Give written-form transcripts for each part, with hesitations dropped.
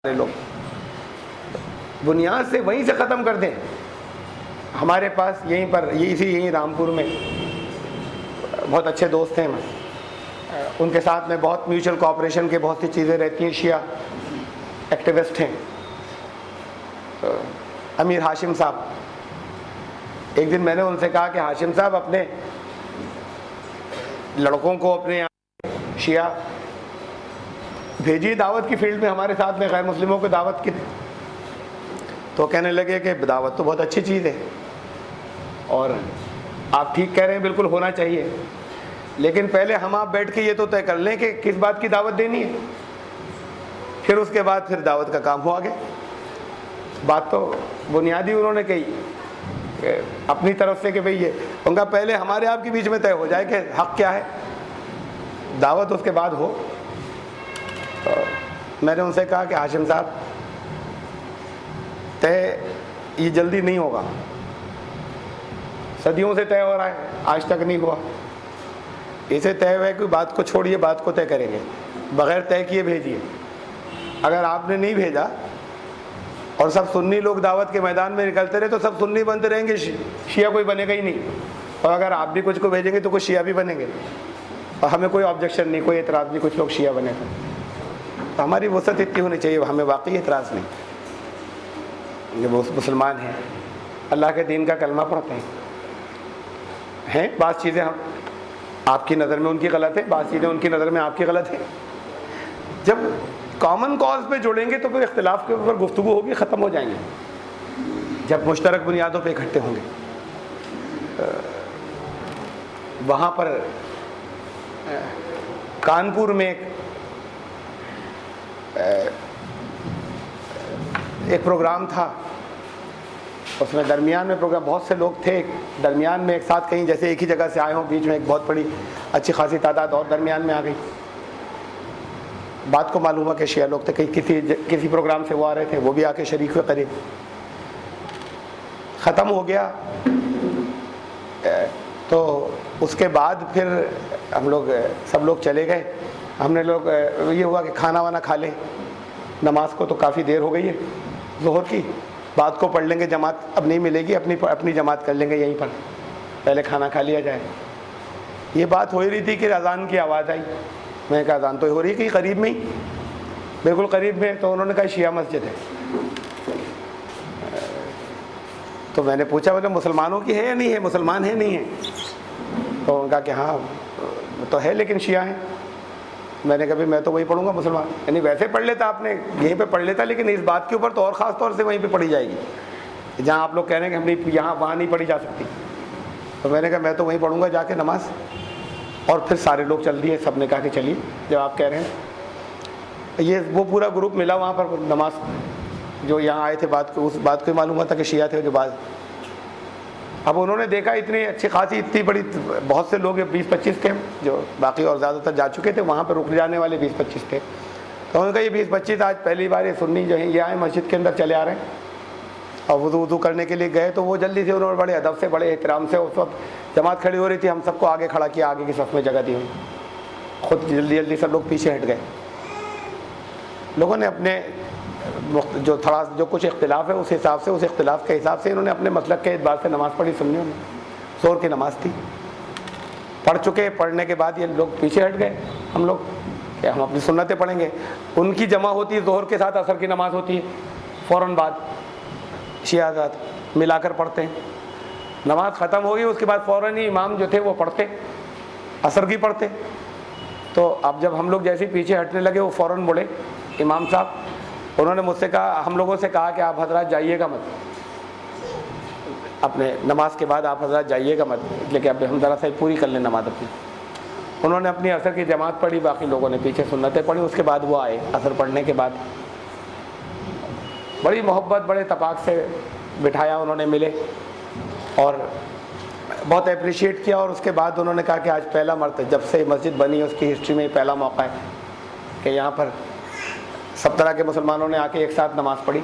لوگ بنیاد سے وہیں سے ختم کر دیں. ہمارے پاس یہیں پر یہیں رامپور میں بہت اچھے دوست ہیں, ان کے ساتھ میں بہت میوچل کوآپریشن کے بہت سی چیزیں رہتی ہیں. شیعہ ایکٹیوسٹ ہیں امیر ہاشم صاحب. ایک دن میں نے ان سے کہا کہ ہاشم صاحب اپنے لڑکوں کو اپنے یہاں شیعہ بھیجیے دعوت کی فیلڈ میں, ہمارے ساتھ میں غیر مسلموں کو دعوت کی. تو کہنے لگے کہ دعوت تو بہت اچھی چیز ہے اور آپ ٹھیک کہہ رہے ہیں, بالکل ہونا چاہیے, لیکن پہلے ہم آپ بیٹھ کے یہ تو طے کر لیں کہ کس بات کی دعوت دینی ہے, پھر اس کے بعد پھر دعوت کا کام ہو آگے. بات تو بنیادی انہوں نے کہی اپنی طرف سے کہ بھئی یہ ان کا پہلے ہمارے آپ کے بیچ میں طے ہو جائے کہ حق کیا ہے, دعوت اس کے بعد ہو. تو میں نے ان سے کہا کہ ہاشم صاحب طے یہ جلدی نہیں ہوگا, صدیوں سے طے ہو رہا ہے, آج تک نہیں ہوا. اسے طے ہوا ہے کہ بات کو چھوڑیے, بات کو طے کریں گے, بغیر طے کیے بھیجیے. اگر آپ نے نہیں بھیجا اور سب سنی لوگ دعوت کے میدان میں نکلتے رہے تو سب سنی بنتے رہیں گے, شیعہ کوئی بنے گا ہی نہیں. اور اگر آپ بھی کچھ کو بھیجیں گے تو کچھ شیعہ بھی بنیں گے, اور ہمیں کوئی آبجیکشن نہیں, کوئی اعتراض نہیں, کچھ لوگ شیعہ بنے گا. تو ہماری وسعت اتنی ہونی چاہیے, ہمیں واقعی اعتراض نہیں. جب وہ مسلمان ہیں, اللہ کے دین کا کلمہ پڑھتے ہیں, بعض چیزیں ہم آپ کی نظر میں ان کی غلط ہے, بعض چیزیں ان کی نظر میں آپ کی غلط ہے. جب کامن کاز پہ جڑیں گے تو پھر اختلاف کے اوپر گفتگو ہوگی, ختم ہو جائیں گے. جب مشترک بنیادوں پہ اکٹھے ہوں گے. وہاں پر کانپور میں ایک پروگرام تھا, اس میں درمیان میں پروگرام بہت سے لوگ تھے, درمیان میں ایک ساتھ کہیں جیسے ایک ہی جگہ سے آئے ہوں, بیچ میں ایک بہت بڑی اچھی خاصی تعداد اور درمیان میں آ گئی. بات کو معلوم ہوا کہ شیعہ لوگ تھے, کسی پروگرام سے وہ آ رہے تھے, وہ بھی آ کے شریک ہوئے قریب. ختم ہو گیا تو اس کے بعد پھر ہم لوگ سب لوگ چلے گئے. ہم نے لوگ یہ ہوا کہ کھانا وانا کھا لیں, نماز کو تو کافی دیر ہو گئی ہے ظہر کی, بعد کو پڑھ لیں گے, جماعت اب نہیں ملے گی, اپنی جماعت کر لیں گے یہیں پر, پہلے کھانا کھا لیا جائے. یہ بات ہو ہی رہی تھی کہ اذان کی آواز آئی. میں نے کہا اذان تو ہو رہی ہے کہ قریب میں ہی, بالکل قریب میں. تو انہوں نے کہا شیعہ مسجد ہے. تو میں نے پوچھا بولے مسلمانوں کی ہے یا نہیں ہے, مسلمان ہے نہیں ہے؟ تو انہوں نے کہا کہ ہاں تو ہے لیکن شیعہ ہیں. میں نے کہا بھی میں تو وہی پڑھوں گا مسلمان, یعنی ویسے پڑھ لیتا آپ نے یہیں پہ پڑھ لیتا, لیکن اس بات کے اوپر تو اور خاص طور سے وہیں پہ پڑھی جائے گی جہاں آپ لوگ کہہ رہے ہیں کہ ہم نہیں یہاں وہاں نہیں پڑھی جا سکتی. تو میں نے کہا میں تو وہیں پڑھوں گا جا کے نماز. اور پھر سارے لوگ چل دیے, سب نے کہا کہ چلیے جب آپ کہہ رہے ہیں. یہ وہ پورا گروپ ملا وہاں پر نماز, جو یہاں آئے تھے اس بات کو معلوم ہوا تھا کہ شیعہ تھے جو بعض. اب انہوں نے دیکھا اتنی اچھی خاصی اتنی بڑی بہت سے لوگ 20-25 تھے, جو باقی اور زیادہ تر جا چکے تھے, وہاں پہ رک جانے والے 20-25 تھے. تو انہوں نے کہا یہ 20-25 آج پہلی بار یہ سنی جو ہیں یہ آئے مسجد کے اندر چلے آ رہے ہیں, اور وضو کرنے کے لیے گئے. تو وہ جلدی سے انہوں نے بڑے ادب سے بڑے احترام سے, اس وقت جماعت کھڑی ہو رہی تھی, ہم سب کو آگے کھڑا کیا, آگے کی صف میں جگہ دی ہوئی, خود جلدی سب لوگ پیچھے ہٹ گئے. لوگوں نے اپنے جو کچھ اختلاف ہے اس حساب سے, اس اختلاف کے حساب سے انہوں نے اپنے مسلک کے اعتبار سے نماز پڑھی. سنیوں نے زور کی نماز تھی, پڑھ چکے, پڑھنے کے بعد یہ لوگ پیچھے ہٹ گئے. ہم لوگ کہ ہم اپنی سنتیں پڑھیں گے. ان کی جمع ہوتی ہے ظہر کے ساتھ عصر کی نماز ہوتی ہے, فوراً بعد شیعہ حضرات ملا کر پڑھتے ہیں. نماز ختم ہوگی اس کے بعد فوراً ہی امام جو تھے وہ پڑھتے, عصر کی پڑھتے. تو اب جب ہم لوگ جیسے پیچھے ہٹنے لگے وہ فوراً مڑے امام صاحب. انہوں نے مجھ سے کہا, ہم لوگوں سے کہا کہ آپ حضرات جائیے گا مت, اپنے نماز کے بعد آپ حضرات جائیے گا مت, لیکن اب ہم ذرا سے پوری کر لیں نماز اپنی. انہوں نے اپنی عصر کی جماعت پڑھی, باقی لوگوں نے پیچھے سنتیں پڑھی. اس کے بعد وہ آئے عصر پڑھنے کے بعد, بڑی محبت بڑے اتفاق سے بٹھایا, انہوں نے ملے اور بہت اپریشیٹ کیا. اور اس کے بعد انہوں نے کہا کہ آج پہلا مرتبہ جب سے مسجد بنی ہے اس کی ہسٹری میں پہلا موقع ہے کہ یہاں پر سب طرح کے مسلمانوں نے آ کے ایک ساتھ نماز پڑھی.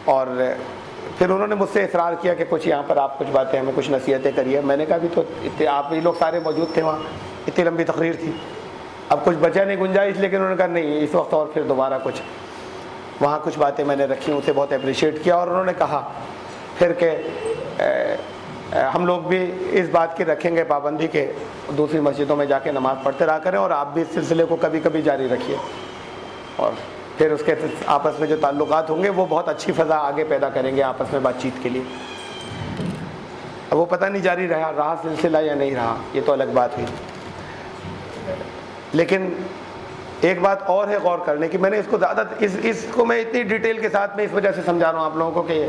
اور پھر انہوں نے مجھ سے اصرار کیا کہ کچھ یہاں پر آپ کچھ باتیں ہمیں کچھ نصیحتیں کریے. میں نے کہا بھی تو آپ یہ لوگ سارے موجود تھے وہاں, اتنی لمبی تقریر تھی, اب کچھ بچا نہیں گنجائش, لیکن انہوں نے کہا نہیں اس وقت اور پھر دوبارہ کچھ وہاں کچھ باتیں میں نے رکھی، اسے بہت اپریشیٹ کیا، اور انہوں نے کہا پھر کہ ہم لوگ بھی اس بات کی رکھیں گے پابندی کہ دوسری مسجدوں میں جا کے نماز پڑھتے رہا کریں، اور آپ بھی اس سلسلے کو کبھی کبھی جاری رکھیے، اور پھر اس کے آپس میں جو تعلقات ہوں گے وہ بہت اچھی فضا آگے پیدا کریں گے آپس میں بات چیت کے لیے۔ اب وہ پتہ نہیں جاری رہا سلسلہ یا نہیں رہا، یہ تو الگ بات ہوئی۔ لیکن ایک بات اور ہے غور کرنے کی، میں نے اس کو زیادہ اس کو میں اتنی ڈیٹیل کے ساتھ میں اس وجہ سے سمجھا رہا ہوں آپ لوگوں کو کہ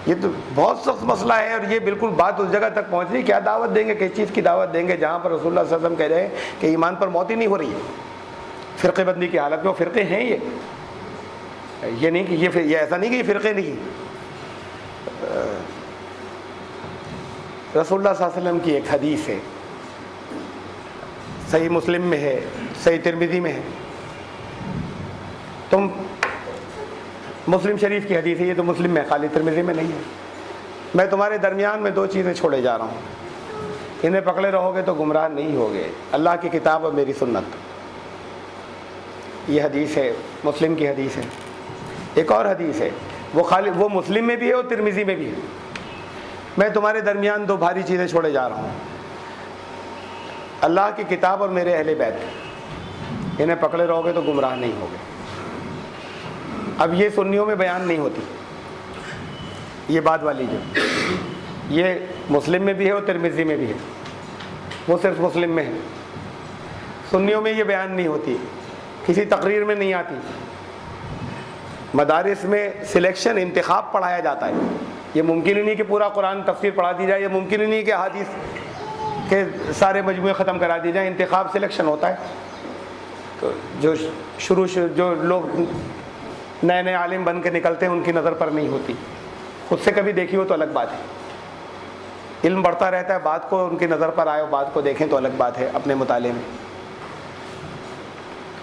یہ تو بہت سخت مسئلہ ہے، اور یہ بالکل بات اس جگہ تک پہنچ رہی، کیا دعوت دیں گے، کس چیز کی دعوت دیں گے جہاں پر رسول اللہ صلی اللہ علیہ وسلم کہہ رہے ہیں کہ ایمان پر موت ہی نہیں ہو رہی ہے فرقے بندی کی حالت میں۔ وہ فرقے ہیں، یہ نہیں کہ یہ ایسا نہیں کہ یہ فرقے نہیں۔ رسول اللہ صلی اللہ علیہ وسلم کی ایک حدیث ہے، صحیح مسلم میں ہے، صحیح ترمذی میں ہے، تم مسلم شریف کی حدیث ہے، یہ تو مسلم میں، خالی ترمذی میں نہیں ہے۔ میں تمہارے درمیان میں دو چیزیں چھوڑے جا رہا ہوں، انہیں پکڑے رہو گے تو گمراہ نہیں ہوگے، اللہ کی کتاب اور میری سنت۔ یہ حدیث ہے، مسلم کی حدیث ہے۔ ایک اور حدیث ہے، وہ مسلم میں بھی ہے اور ترمذی میں بھی ہے۔ میں تمہارے درمیان دو بھاری چیزیں چھوڑے جا رہا ہوں، اللہ کی کتاب اور میرے اہل بیت، انہیں پکڑے رہو گے تو گمراہ نہیں ہوگے۔ اب یہ سنیوں میں بیان نہیں ہوتی یہ بات والی، جو یہ مسلم میں بھی ہے اور ترمذی میں بھی ہے، وہ صرف مسلم میں ہے، سنیوں میں یہ بیان نہیں ہوتی، کسی تقریر میں نہیں آتی۔ مدارس میں سلیکشن، انتخاب پڑھایا جاتا ہے، یہ ممکن ہی نہیں کہ پورا قرآن تفسیر پڑھا دی جائے، یہ ممکن ہی نہیں کہ حدیث کے سارے مجموعے ختم کرا دی جائیں، انتخاب سلیکشن ہوتا ہے۔ تو جو جو لوگ نئے نئے عالم بن کے نکلتے ہیں ان کی نظر پر نہیں ہوتی، خود سے کبھی دیکھی ہو تو الگ بات ہے، علم بڑھتا رہتا ہے، بات کو ان کی نظر پر آئے اور بات کو دیکھیں تو الگ بات ہے اپنے مطالعے میں۔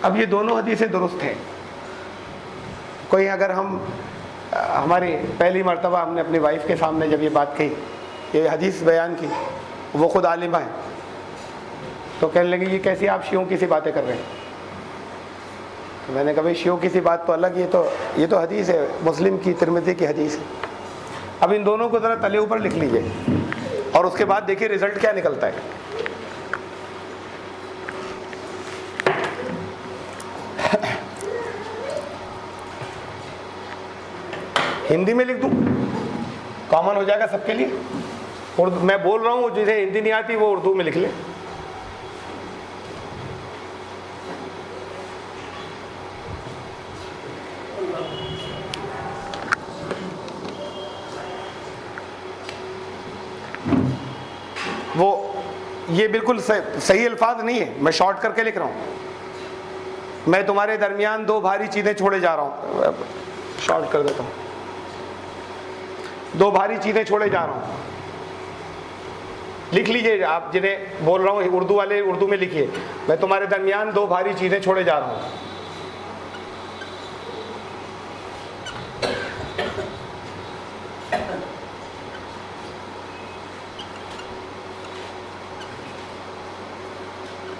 اب یہ دونوں حدیثیں درست ہیں۔ کوئی اگر ہماری پہلی مرتبہ ہم نے اپنی وائف کے سامنے جب یہ بات کہی، یہ حدیث بیان کی، وہ خود عالمہ ہیں، تو کہنے لگے یہ کیسی آپ شیعوں کی سی باتیں کر رہے ہیں؟ تو میں نے کہا بھائی شیعوں کی سی بات تو الگ، یہ تو حدیث ہے، مسلم کی، ترمذی کی حدیث ہے۔ اب ان دونوں کو ذرا تلے اوپر لکھ لیجئے اور اس کے بعد دیکھیے رزلٹ کیا نکلتا ہے۔ ہندی میں لکھ دوں، کامن ہو جائے گا سب کے لیے۔ اردو میں بول رہا ہوں، جسے ہندی نہیں آتی وہ اردو میں لکھ لے۔ یہ بالکل صحیح الفاظ نہیں ہے، میں شارٹ کر کے لکھ رہا ہوں۔ میں تمہارے درمیان دو بھاری چیزیں چھوڑے جا رہا ہوں، شارٹ کر دیتا ہوں، دو بھاری چیزیں چھوڑے جا رہا ہوں۔ لکھ لیجئے، آپ جنہیں بول رہا ہوں اردو والے اردو میں لکھیے، میں تمہارے درمیان دو بھاری چیزیں چھوڑے جا رہا ہوں۔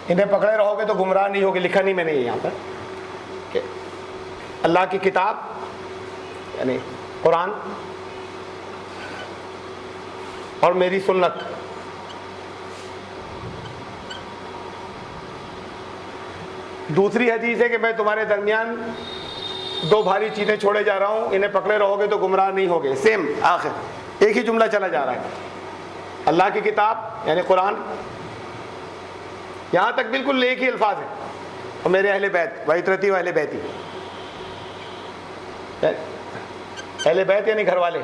انہیں پکڑے رہو گے تو گمراہ نہیں ہوگے، لکھا نہیں میں نے یہاں پر کہ اللہ کی کتاب یعنی قرآن اور میری سنت۔ دوسری حدیث ہے کہ میں تمہارے درمیان دو بھاری چیزیں چھوڑے جا رہا ہوں، انہیں پکڑے رہو گے تو گمراہ نہیں ہوگے۔ سیم آخر ایک ہی جملہ چلا جا رہا ہے، اللہ کی کتاب یعنی قرآن، یہاں تک بالکل ایک ہی الفاظ ہے، اور میرے اہل بیت وعترتی و اہل بیتی، اہل بیت یعنی گھر والے۔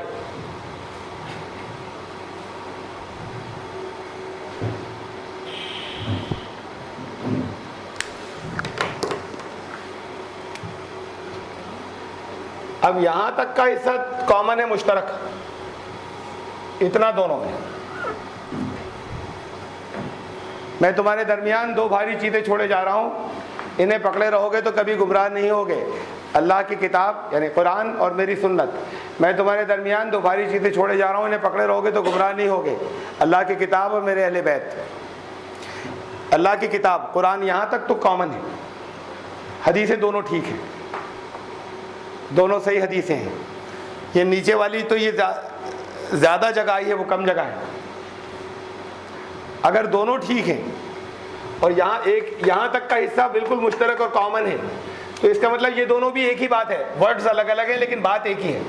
اب یہاں تک کا حصہ کامن ہے، مشترک، اتنا دونوں میں۔ میں تمہارے درمیان دو بھاری چیزیں چھوڑے جا رہا ہوں، انہیں پکڑے رہو گے تو کبھی گمراہ نہیں ہوگے، اللہ کی کتاب یعنی قرآن اور میری سنت۔ میں تمہارے درمیان دو بھاری چیزیں چھوڑے جا رہا ہوں، انہیں پکڑے رہو گے تو گمراہ نہیں ہوگے، اللہ کی کتاب اور میرے اہل بیت۔ اللہ کی کتاب قرآن یہاں تک تو کامن ہے، حدیثیں دونوں ٹھیک ہیں، دونوں صحیح حدیثیں ہیں. یہ نیچے والی تو یہ زیادہ جگہ آئی ہے، وہ کم جگہ ہے. اگر دونوں ٹھیک ہیں اور یہاں تک کا حصہ بالکل مشترک اور کامن ہے، تو اس کا مطلب یہ دونوں بھی ایک ہی بات ہے. ورڈز الگ الگ ہیں لیکن بات ایک ہی ہے.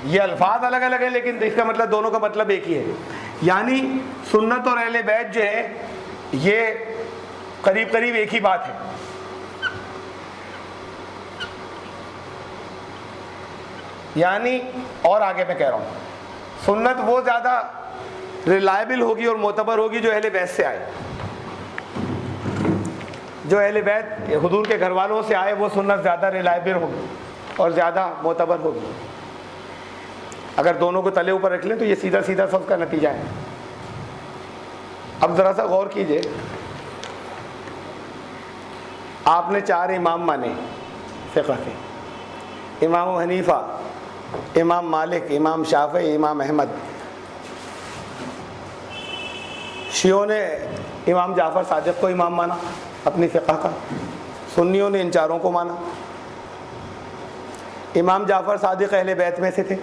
یہ الفاظ الگ الگ ہیں لیکن اس کا مطلب دونوں کا مطلب ایک ہی ہے. یعنی سنت اور اہل بیت جو ہے یہ قریب قریب ایک ہی بات ہے. یعنی اور آگے میں کہہ رہا ہوں، سنت وہ زیادہ ریلائبل ہوگی اور معتبر ہوگی جو اہل بیت سے آئے. جو اہل بیت حضور کے گھر والوں سے آئے وہ سنت زیادہ ریلائبل ہوگی اور زیادہ معتبر ہوگی. اگر دونوں کو تلے اوپر رکھ لیں تو یہ سیدھا سیدھا سب کا نتیجہ ہے. اب ذرا سا غور کیجئے، آپ نے 4 امام مانے فقہ کے، امام حنیفہ، امام مالک، امام شافعی، امام احمد. شیعوں نے امام جعفر صادق کو امام مانا اپنی فقہ کا، سنیوں نے ان 4 کو مانا. امام جعفر صادق اہل بیت میں سے تھے.